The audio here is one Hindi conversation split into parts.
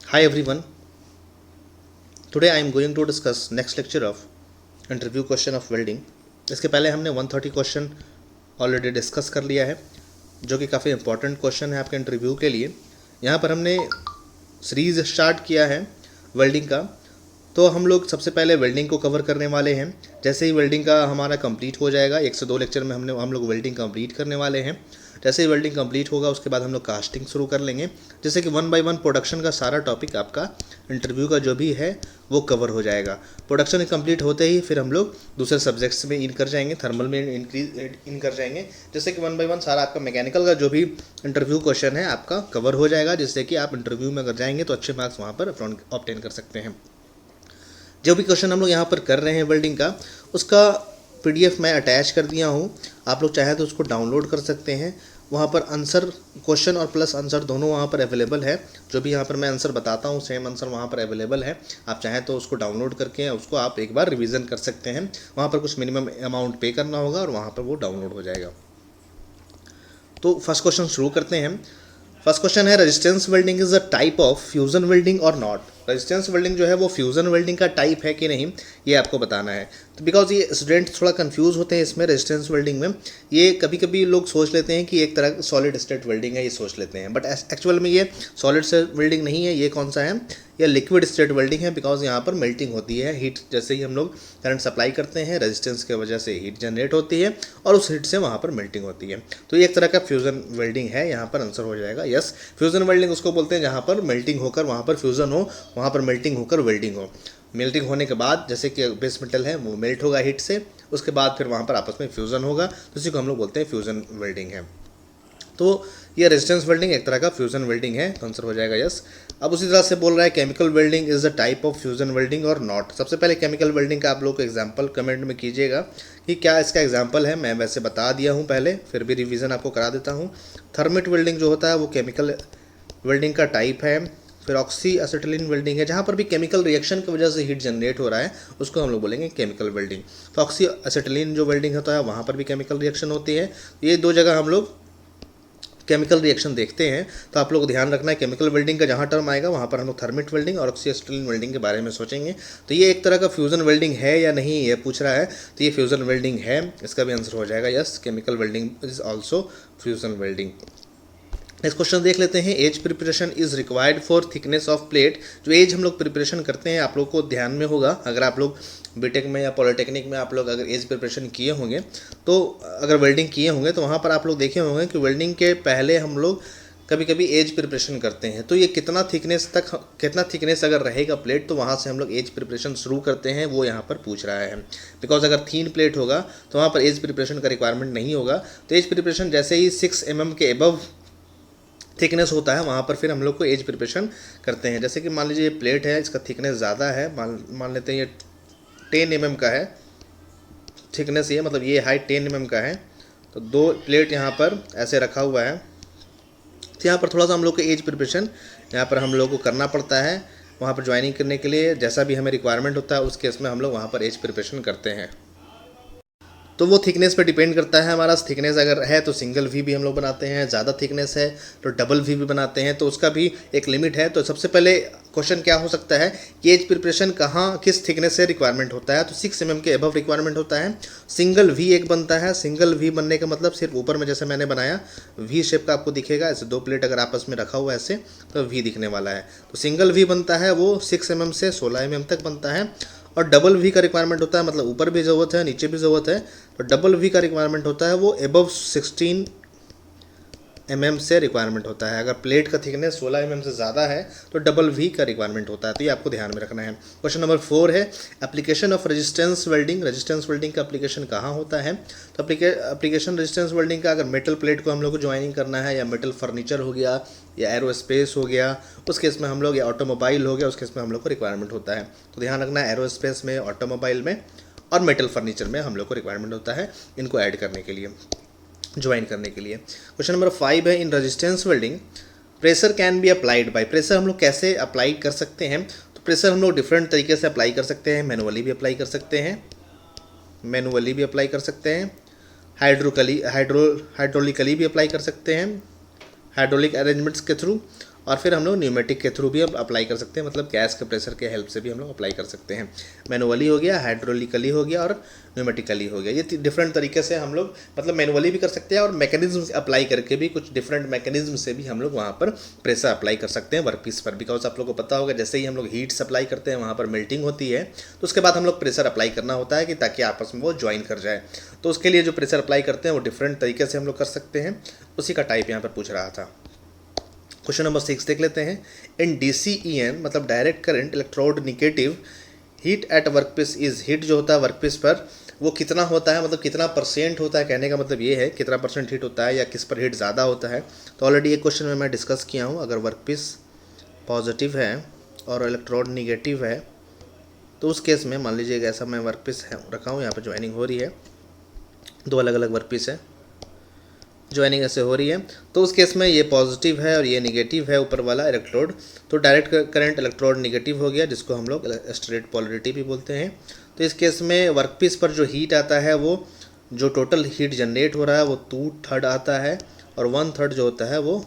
Hi everyone. Today I am going to discuss next lecture of interview question of welding. इसके पहले हमने 130 क्वेश्चन ऑलरेडी डिस्कस कर लिया है जो कि काफ़ी इंपॉर्टेंट क्वेश्चन है आपके इंटरव्यू के लिए। यहाँ पर हमने सीरीज़ स्टार्ट किया है वेल्डिंग का, तो हम लोग सबसे पहले वेल्डिंग को कवर करने वाले हैं। जैसे ही वेल्डिंग का हमारा कंप्लीट हो जाएगा, 1 से 2 लेक्चर में हम लोग वेल्डिंग कंप्लीट करने वाले हैं। जैसे ही वेल्डिंग कंप्लीट होगा उसके बाद हम लोग कास्टिंग शुरू कर लेंगे, जैसे कि 1 बाय 1 प्रोडक्शन का सारा टॉपिक आपका इंटरव्यू का जो भी है वो कवर हो जाएगा। प्रोडक्शन कंप्लीट होते ही फिर हम लोग दूसरे सब्जेक्ट्स में इन कर जाएंगे, थर्मल में इन कर जाएंगे, जैसे कि 1 बाय 1 सारा आपका मैकेनिकल का जो भी इंटरव्यू क्वेश्चन है आपका कवर हो जाएगा, जिससे कि आप इंटरव्यू में अगर जाएंगे तो अच्छे मार्क्स वहाँ पर ऑब्टेन कर सकते हैं। जो भी क्वेश्चन हम लोग यहाँ पर कर रहे हैं वेल्डिंग का, उसका पीडीएफ मैं अटैच कर दिया हूँ। आप लोग चाहे तो उसको डाउनलोड कर सकते हैं। वहाँ पर आंसर, क्वेश्चन और प्लस आंसर दोनों वहाँ पर अवेलेबल है। जो भी यहाँ पर मैं आंसर बताता हूँ सेम आंसर वहाँ पर अवेलेबल है। आप चाहें तो उसको डाउनलोड करके उसको आप एक बार रिवीजन कर सकते हैं। वहाँ पर कुछ मिनिमम अमाउंट पे करना होगा और वहाँ पर वो डाउनलोड हो जाएगा। तो फर्स्ट क्वेश्चन शुरू करते हैं। फर्स्ट क्वेश्चन है, resistance welding is a type of fusion welding और नॉट। रेजिस्टेंस वेल्डिंग जो है वो फ्यूजन वेल्डिंग का टाइप है कि नहीं, ये आपको बताना है। तो बिकॉज ये स्टूडेंट थोड़ा कंफ्यूज होते हैं इसमें रेजिस्टेंस वेल्डिंग में। ये कभी कभी लोग सोच लेते हैं कि एक तरह का सॉलिड स्टेट वेल्डिंग है, ये सोच लेते हैं, बट एक्चुअल में ये सॉलिड स्टेट वेल्डिंग नहीं है। ये कौन सा है, ये लिक्विड स्टेट वेल्डिंग है। बिकॉज यहाँ पर मेल्टिंग होती है, हीट जैसे ही हम लोग करंट सप्लाई करते हैं, रेजिस्टेंस की वजह से हीट जनरेट होती है और उस हीट से वहाँ पर मेल्टिंग होती है। तो ये एक तरह का फ्यूजन वेल्डिंग है। यहाँ पर आंसर हो जाएगा यस। फ्यूजन वेल्डिंग उसको बोलते हैं जहाँ पर मेल्टिंग होकर वहाँ पर फ्यूजन हो, वहाँ पर मेल्टिंग होकर वेल्डिंग हो। मेल्टिंग होने के बाद जैसे कि बेस मेटल है वो मेल्ट होगा हीट से, उसके बाद फिर वहाँ पर आपस में फ्यूज़न होगा, तो इसी को हम लोग बोलते हैं फ्यूज़न वेल्डिंग है। तो ये रेजिस्टेंस वेल्डिंग एक तरह का फ्यूजन वेल्डिंग है, तो आंसर हो जाएगा यस। अब उसी तरह से बोल रहा है chemical welding is the type of fusion welding और नॉट। सबसे पहले केमिकल वेल्डिंग का आप लोग को एग्जांपल कमेंट में कीजिएगा कि क्या इसका एग्जांपल है। मैं वैसे बता दिया हूँ पहले, फिर भी रिवीजन आपको करा देता हूँ। थर्मिट वेल्डिंग जो होता है वो केमिकल वेल्डिंग का टाइप है। फिर ऑक्सी एसिटिलीन वेल्डिंग है, जहाँ पर भी केमिकल रिएक्शन की वजह से हीट जनरेट हो रहा है उसको हम लोग बोलेंगे केमिकल वेल्डिंग। तो ऑक्सी एसिटिलीन जो वेल्डिंग होता है वहाँ पर भी केमिकल रिएक्शन होती है। ये दो जगह हम लोग केमिकल रिएक्शन देखते हैं, तो आप लोग को ध्यान रखना है केमिकल वेल्डिंग का जहाँ टर्म आएगा वहाँ पर हम लोग थर्मिट वेल्डिंग और ऑक्सी एसिटिलीन वेल्डिंग के बारे में सोचेंगे। तो ये एक तरह का फ्यूजन वेल्डिंग है या नहीं ये पूछ रहा है, तो ये फ्यूजन वेल्डिंग है, इसका भी आंसर हो जाएगा yes. Chemical welding is also fusion welding. Next question देख लेते हैं, edge preparation is required for thickness of plate. जो एज हम लोग प्रिपरेशन करते हैं आप लोग को ध्यान में होगा, अगर आप लोग बीटेक में या पॉलिटेक्निक में आप लोग अगर एज प्रिपरेशन किए होंगे, तो अगर वेल्डिंग किए होंगे तो वहाँ पर आप लोग देखे होंगे कि वेल्डिंग के पहले हम लोग कभी कभी एज प्रिपरेशन करते हैं। तो ये कितना थिकनेस अगर रहेगा प्लेट, तो वहाँ से हम लोग एज प्रिपरेशन शुरू करते हैं, वो यहाँ पर पूछ रहा है। बिकॉज अगर थीन प्लेट होगा तो वहाँ पर एज प्रिपरेशन का रिक्वायरमेंट नहीं होगा। तो एज प्रिपरेशन जैसे ही 6 mm के एबव थिकनेस होता है वहाँ पर फिर हम लोग को एज प्रिपरेशन करते हैं। जैसे कि मान लीजिए ये प्लेट है, इसका थिकनेस ज़्यादा है, मान लेते हैं ये 10 mm का है थिकनेस, ये मतलब ये हाइट 10 mm का है। तो 2 प्लेट यहाँ पर ऐसे रखा हुआ है, तो यहाँ पर थोड़ा सा हम लोग को एज प्रिपरेशन यहाँ पर हम लोग को करना पड़ता है। वहाँ पर ज्वाइनिंग करने के लिए जैसा भी हमें रिक्वायरमेंट होता है उस केस में हम लोग वहाँ पर एज प्रिपरेशन करते हैं। तो वो थिकनेस पे डिपेंड करता है। हमारा थिकनेस अगर है तो सिंगल वी भी हम लोग बनाते हैं, ज़्यादा थिकनेस है तो डबल वी भी बनाते हैं, तो उसका भी एक लिमिट है। तो सबसे पहले क्वेश्चन क्या हो सकता है कि एज प्रिपरेशन कहाँ किस थिकनेस से रिक्वायरमेंट होता है, तो 6 mm के एबव रिक्वायरमेंट होता है। सिंगल वी एक बनता है, सिंगल वी बनने का मतलब सिर्फ ऊपर में जैसे मैंने बनाया वी शेप का आपको दिखेगा, ऐसे 2 प्लेट अगर आपस में रखा हुआ है ऐसे तो वी दिखने वाला है। तो सिंगल वी बनता है वो 6 mm से 16 mm तक बनता है। और डबल वी का रिक्वायरमेंट होता है, मतलब ऊपर भी ज़रूरत है नीचे भी ज़रूरत है, तो डबल वी का रिक्वायरमेंट होता है वो एबव 16 mm से रिक्वायरमेंट होता है। अगर प्लेट का थिकनेस 16 mm से ज़्यादा है तो डबल वी का रिक्वायरमेंट होता है, तो ये आपको ध्यान में रखना है। क्वेश्चन नंबर 4 है, application of resistance welding. Resistance welding का एप्लीकेशन कहाँ होता है, तो एप्लीकेशन रेजिस्टेंस वेल्डिंग का अगर मेटल प्लेट को हम लोग को ज्वाइनिंग करना है, या मेटल फर्नीचर हो गया, या एरोस्पेस हो गया उस केस में हम लोग, या ऑटोमोबाइल हो गया उस केस में हम लोग को रिक्वायरमेंट होता है। तो ध्यान रखना है एरोस्पेस में, ऑटोमोबाइल में और मेटल फर्नीचर में हम लोग को रिक्वायरमेंट होता है इनको ऐड करने के लिए, ज्वाइन करने के लिए। क्वेश्चन नंबर 5 है, in resistance welding pressure can be applied by. Pressure हम लोग कैसे अप्लाई कर सकते हैं, तो प्रेशर हम लोग डिफरेंट तरीके से अप्लाई कर सकते हैं। मैनुअली भी अप्लाई कर सकते हैं, हाइड्रोलिकली भी अप्लाई कर सकते हैं, हाइड्रोलिक अरेंजमेंट्स के थ्रू, और फिर हम लोग न्यूमेटिक के थ्रू भी अप्लाई कर सकते हैं, मतलब गैस के प्रेशर के हेल्प से भी हम लोग अप्लाई कर सकते हैं। मैनुअली हो गया, हाइड्रोलिकली हो गया और न्यूमेटिकली हो गया। ये डिफरेंट तरीके से हम लोग मतलब मैनुअली भी कर सकते हैं और मैकेनिज्म अप्लाई करके भी कुछ डिफरेंट मैकेनिज्म से भी हम लोग वहाँ पर प्रेशर अप्लाई कर सकते हैं वर्कपीस पर। बिकॉज आप लोगों को पता होगा जैसे ही हम लोग हीट सप्लाई करते हैं वहाँ पर मेल्टिंग होती है, तो उसके बाद हम लोग प्रेशर अप्लाई करना होता है कि ताकि आपस में वो ज्वाइन कर जाए। तो उसके लिए जो प्रेशर अप्लाई करते हैं वो डिफरेंट तरीके से हम लोग कर सकते हैं, उसी का टाइप यहाँ पर पूछ रहा था। क्वेश्चन नंबर 6 देख लेते हैं। इन DCEN मतलब direct current electrode negative heat at workpiece is, heat जो होता है वर्कपीस पर वो कितना होता है, मतलब कितना परसेंट होता है, कहने का मतलब ये है कितना परसेंट हीट होता है या किस पर हीट ज़्यादा होता है। तो ऑलरेडी ये क्वेश्चन में मैं डिस्कस किया हूँ। अगर वर्कपीस पॉजिटिव है और इलेक्ट्रोड निगेटिव है तो उस केस में मान लीजिए ऐसा मैं वर्कपीस रखा हूँ, यहाँ पर ज्वाइनिंग हो रही है, दो अलग अलग वर्कपीस है, ज्वाइनिंग ऐसे हो रही है, तो उस केस में ये पॉजिटिव है और ये निगेटिव है ऊपर वाला इलेक्ट्रोड, तो डायरेक्ट करंट इलेक्ट्रोड निगेटिव हो गया, जिसको हम लोग स्ट्रेट पोलरिटी भी बोलते हैं। तो इस केस में वर्कपीस पर जो हीट आता है वो जो टोटल हीट जनरेट हो रहा है वो 2/3 आता है और 1/3 जो होता है वो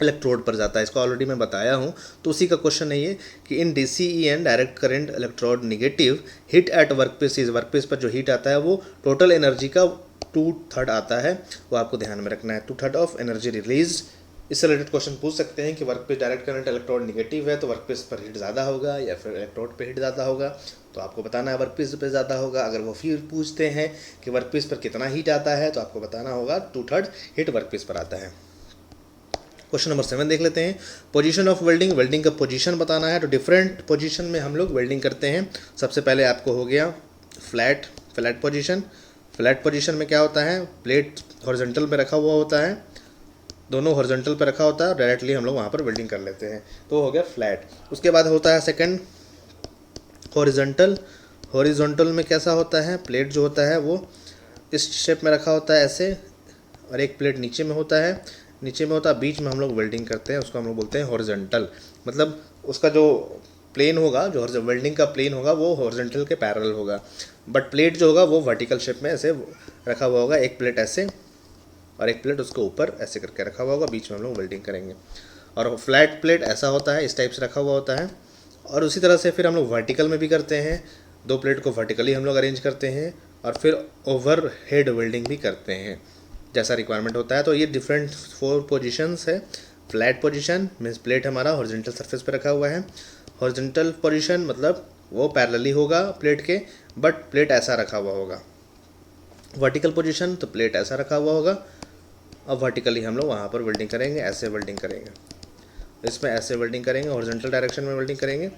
इलेक्ट्रोड पर जाता है। इसको ऑलरेडी मैं बताया हूँ, तो उसी का क्वेश्चन है ये कि इन DCEN direct current electrode negative heat at workpiece is, workpiece पर जो हीट आता है वो टोटल एनर्जी का 2/3 आता है, वो आपको ध्यान में रखना है। 2/3 ऑफ एनर्जी रिलीज। इससे रिलेटेड क्वेश्चन पूछ सकते हैं कि workpiece direct current electrode negative है तो वर्कपीस पर हीट ज़्यादा होगा या फिर इलेक्ट्रोड पे हीट ज़्यादा होगा, तो आपको बताना है वर्कपीस पे ज़्यादा होगा। अगर वो फिर पूछते हैं कि वर्कपीस पर कितना हीट आता है तो आपको बताना होगा 2/3 हीट वर्कपीस पर आता है। क्वेश्चन नंबर 7 देख लेते हैं। पोजीशन ऑफ वेल्डिंग, वेल्डिंग का पोजीशन बताना है। तो डिफरेंट पोजीशन में हम लोग वेल्डिंग करते हैं। सबसे पहले आपको हो गया फ्लैट पोजीशन। फ्लैट पोजीशन में क्या होता है, प्लेट हॉरिजॉन्टल पे रखा हुआ होता है, दोनों हॉरिजॉन्टल पे रखा होता है और डायरेक्टली हम लोग वहाँ पर वेल्डिंग कर लेते हैं, तो हो गया फ्लैट। उसके बाद होता है सेकंड हॉरिजॉन्टल। हॉरिजॉन्टल में कैसा होता है, प्लेट जो होता है वो इस शेप में रखा होता है ऐसे, और एक प्लेट नीचे में होता है, बीच में हम लोग वेल्डिंग करते हैं, उसको हम लोग बोलते हैं हॉरिजॉन्टल। मतलब उसका जो प्लेन होगा, जो वेल्डिंग का प्लेन होगा वो हॉरिजॉन्टल के पैरेलल होगा, बट प्लेट जो होगा वो वर्टिकल शेप में ऐसे रखा हुआ होगा, एक प्लेट ऐसे और एक प्लेट उसके ऊपर ऐसे करके रखा हुआ होगा, बीच में हम लोग वेल्डिंग करेंगे। और फ्लैट प्लेट ऐसा होता है, इस टाइप से रखा हुआ होता है। और उसी तरह से फिर हम लोग वर्टिकल में भी करते हैं, दो प्लेट को वर्टिकली हम लोग अरेंज करते हैं और फिर ओवर हेड वेल्डिंग भी करते हैं जैसा रिक्वायरमेंट होता है। तो ये डिफरेंट 4 पोजीशंस है। फ्लैट पोजीशन मीन्स प्लेट हमारा हॉरिजॉन्टल सरफेस पे रखा हुआ है। हॉरिजॉन्टल पोजीशन मतलब वो पैरेलली होगा प्लेट के, बट प्लेट ऐसा रखा हुआ होगा। वर्टिकल पोजीशन तो प्लेट ऐसा रखा हुआ होगा और वर्टिकली हम लोग वहाँ पर वेल्डिंग करेंगे, ऐसे वेल्डिंग करेंगे, इसमें ऐसे वेल्डिंग करेंगे, हॉरिजॉन्टल डायरेक्शन में वेल्डिंग करेंगे।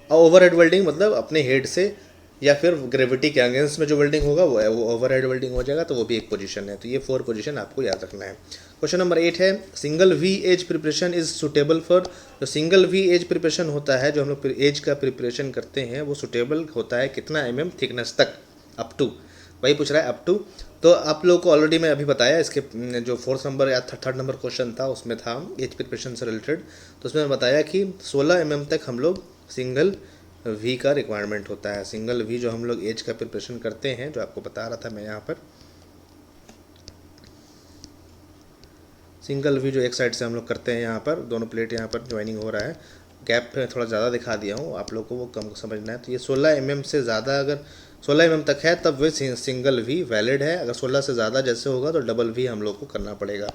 और ओवरहेड वेल्डिंग मतलब अपने हेड से या फिर ग्रेविटी के अगेंस्ट में जो वेल्डिंग होगा वो ओवरहेड वेल्डिंग हो जाएगा, तो वो भी एक पोजीशन है। तो ये 4 पोजीशन आपको याद रखना है। क्वेश्चन नंबर 8 है, single V edge preparation is suitable for. जो सिंगल वी एज प्रिपरेशन होता है, जो हम लोग एज का प्रिपरेशन करते हैं, वो सुटेबल होता है कितना mm थिकनेस तक, अप टू, वही पूछ रहा है अप टू। तो आप लोगों को ऑलरेडी मैं अभी बताया, इसके जो 4th नंबर या 3rd नंबर क्वेश्चन था उसमें था एज प्रिपरेशन से रिलेटेड, तो उसमें बताया कि 16 mm तक हम लोग सिंगल वी का रिक्वायरमेंट होता है। सिंगल वी जो हम लोग एज का प्रिपरेशन करते हैं, जो आपको बता रहा था मैं यहाँ पर, सिंगल वी जो एक साइड से हम लोग करते हैं, यहाँ पर दोनों प्लेट यहाँ पर ज्वाइनिंग हो रहा है, गैप थोड़ा ज़्यादा दिखा दिया हूँ, आप लोग को वो कम समझना है। तो ये 16 mm से ज़्यादा, अगर 16 mm तक है तब वे सिंगल वी वैलिड है। अगर 16 से ज़्यादा जैसे होगा तो डबल वी हम लोग को करना पड़ेगा।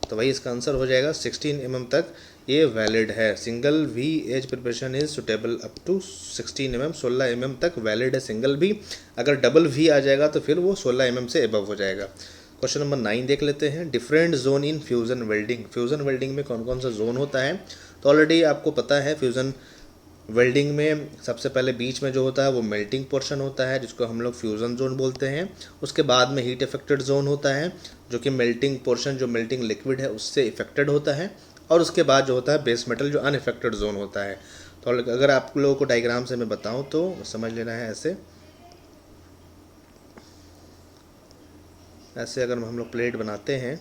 तो वही इसका आंसर हो जाएगा 16 mm तक ये वैलिड है। Single V edge preparation is suitable up to 16 mm, 16 mm तक वैलिड है सिंगल वी। अगर डबल वी आ जाएगा तो फिर वो 16 mm से एबव हो जाएगा। क्वेश्चन नंबर 9 देख लेते हैं। डिफरेंट जोन इन फ्यूज़न वेल्डिंग। फ्यूज़न वेल्डिंग में कौन कौन सा जोन होता है, तो ऑलरेडी आपको पता है फ्यूज़न वेल्डिंग में सबसे पहले बीच में जो होता है वो मेल्टिंग पोर्शन होता है, जिसको हम लोग फ्यूज़न जोन बोलते हैं। उसके बाद में हीट इफेक्टेड जोन होता है, जो कि मेल्टिंग पोर्शन, जो मेल्टिंग लिक्विड है उससे इफेक्टेड होता है। और उसके बाद जो होता है बेस मेटल, जो अनइफेक्टेड जोन होता है। तो अगर आप लोगों को डायग्राम से मैं बताऊँ तो समझ लेना है, ऐसे अगर हम लोग प्लेट बनाते हैं,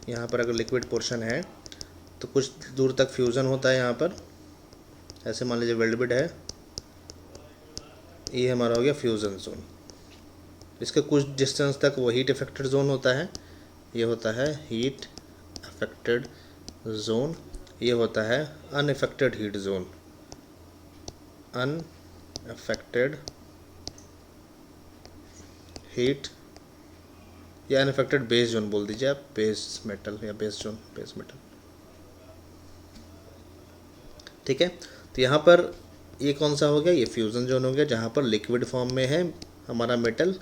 यहाँ पर अगर लिक्विड पोर्शन है तो कुछ दूर तक फ्यूज़न होता है यहाँ पर, ऐसे मान लीजिए वेल्ड बेड है, ये हमारा हो गया फ्यूज़न जोन। इसके कुछ डिस्टेंस तक वो हीट इफेक्टेड जोन होता है, ये होता है हीट अफेक्टेड जोन, ये होता है unaffected heat zone, unaffected heat या अनअफेक्टेड बेस जोन बोल दीजिए आप, बेस मेटल या बेस जोन, बेस मेटल। ठीक है, तो यहाँ पर ये कौन सा हो गया, ये फ्यूज़न जोन हो गया, जहाँ पर लिक्विड फॉर्म में है हमारा मेटल,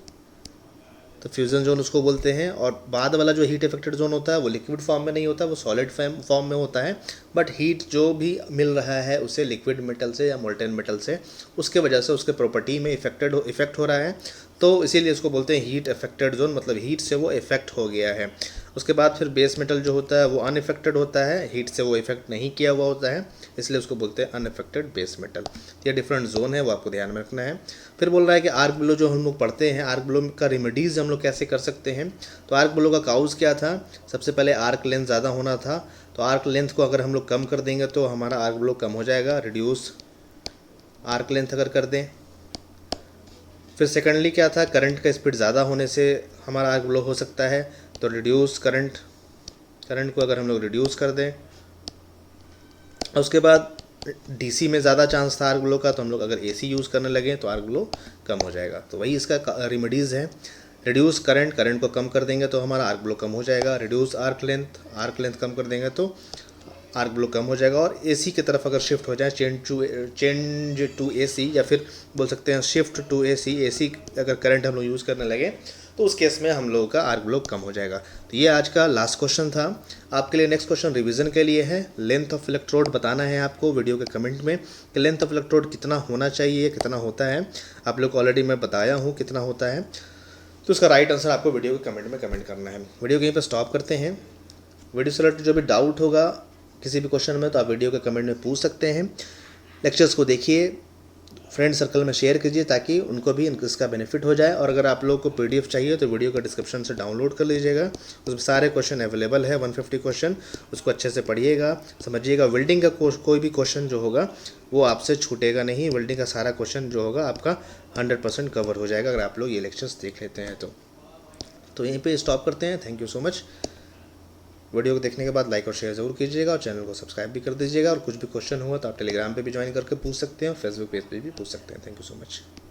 तो फ्यूज़न जोन उसको बोलते हैं। और बाद वाला जो हीट इफेक्टेड जोन होता है वो लिक्विड फॉर्म में नहीं होता, वो सॉलिड फॉर्म में होता है, बट हीट जो भी मिल रहा है उसे लिक्विड मेटल से या मोल्टेन मेटल से, उसके वजह से उसके प्रॉपर्टी में इफेक्ट हो रहा है, तो इसीलिए उसको बोलते हैं हीट इफेक्टेड जोन, मतलब हीट से वो इफेक्ट हो गया है। उसके बाद फिर बेस मेटल जो होता है वो अनइफेक्टेड होता है, हीट से वो इफेक्ट नहीं किया हुआ होता है, इसलिए उसको बोलते हैं अनइफेक्टेड बेस मेटल। ये डिफरेंट जोन है, वो आपको ध्यान में रखना है। फिर बोल रहा है कि आर्क ब्लो जो हम लोग पढ़ते हैं, आर्क ब्लो का रेमेडीज़ हम लोग कैसे कर सकते हैं। तो आर्क ब्लो का काउज क्या था, सबसे पहले आर्क लेंथ ज़्यादा होना था, तो आर्क लेंथ को अगर हम लोग कम कर देंगे तो हमारा आर्क ब्लो कम हो जाएगा, रिड्यूस आर्क लेंथ अगर कर दें। फिर सेकेंडली क्या था, करंट का स्पीड ज़्यादा होने से हमारा आर्क ब्लो हो सकता है, तो रिड्यूस करंट को अगर हम लोग रिड्यूस कर दें। उसके बाद डीसी में ज़्यादा चांस था आर्क ब्लो का, तो हम लोग अगर एसी यूज़ करने लगे तो आर्क ब्लो कम हो जाएगा। तो वही इसका रेमेडीज़ है, रिड्यूस करंट को कम कर देंगे तो हमारा आर्क ब्लो कम हो जाएगा, रिड्यूस आर्क लेंथ कम कर देंगे तो आर्क ब्लो कम हो जाएगा। और एसी की तरफ अगर शिफ्ट हो जाए, चेंज टू एसी, या फिर बोल सकते हैं शिफ्ट टू एसी अगर करंट हम लोग यूज़ करने लगे तो उस केस में हम लोगों का आर्क ब्लो कम हो जाएगा। तो ये आज का लास्ट क्वेश्चन था आपके लिए। नेक्स्ट क्वेश्चन रिवीजन के लिए है, लेंथ ऑफ इलेक्ट्रोड बताना है आपको वीडियो के कमेंट में कि लेंथ ऑफ इलेक्ट्रोड कितना होना चाहिए, कितना होता है। आप लोग को ऑलरेडी मैं बताया हूँ कितना होता है, तो उसका राइट आंसर आपको वीडियो के कमेंट में कमेंट करना है। वीडियो कहीं पर स्टॉप करते हैं। वीडियो से रिलेटेड जो भी डाउट होगा किसी भी क्वेश्चन में तो आप वीडियो के कमेंट में पूछ सकते हैं। लेक्चर्स को देखिए, फ्रेंड सर्कल में शेयर कीजिए ताकि उनको भी इसका बेनिफिट हो जाए। और अगर आप लोगों को पीडीएफ चाहिए तो वीडियो का डिस्क्रिप्शन से डाउनलोड कर लीजिएगा, उसमें सारे क्वेश्चन अवेलेबल है, 150 क्वेश्चन, उसको अच्छे से पढ़िएगा, समझिएगा। वेल्डिंग का कोई भी क्वेश्चन जो होगा वो आपसे छूटेगा नहीं, वेल्डिंग का सारा क्वेश्चन जो होगा आपका 100% कवर हो जाएगा अगर आप लोग ये लेक्चर्स देख लेते हैं तो यहीं पर स्टॉप करते हैं। Thank you so much. Video को देखने के बाद लाइक और शेयर ज़रूर कीजिएगा और चैनल को सब्सक्राइब भी कर दीजिएगा। और कुछ भी क्वेश्चन हुआ तो आप टेलीग्राम पे भी ज्वाइन करके पूछ सकते हैं, फेसबुक पेज पे भी पूछ सकते हैं। Thank you so much.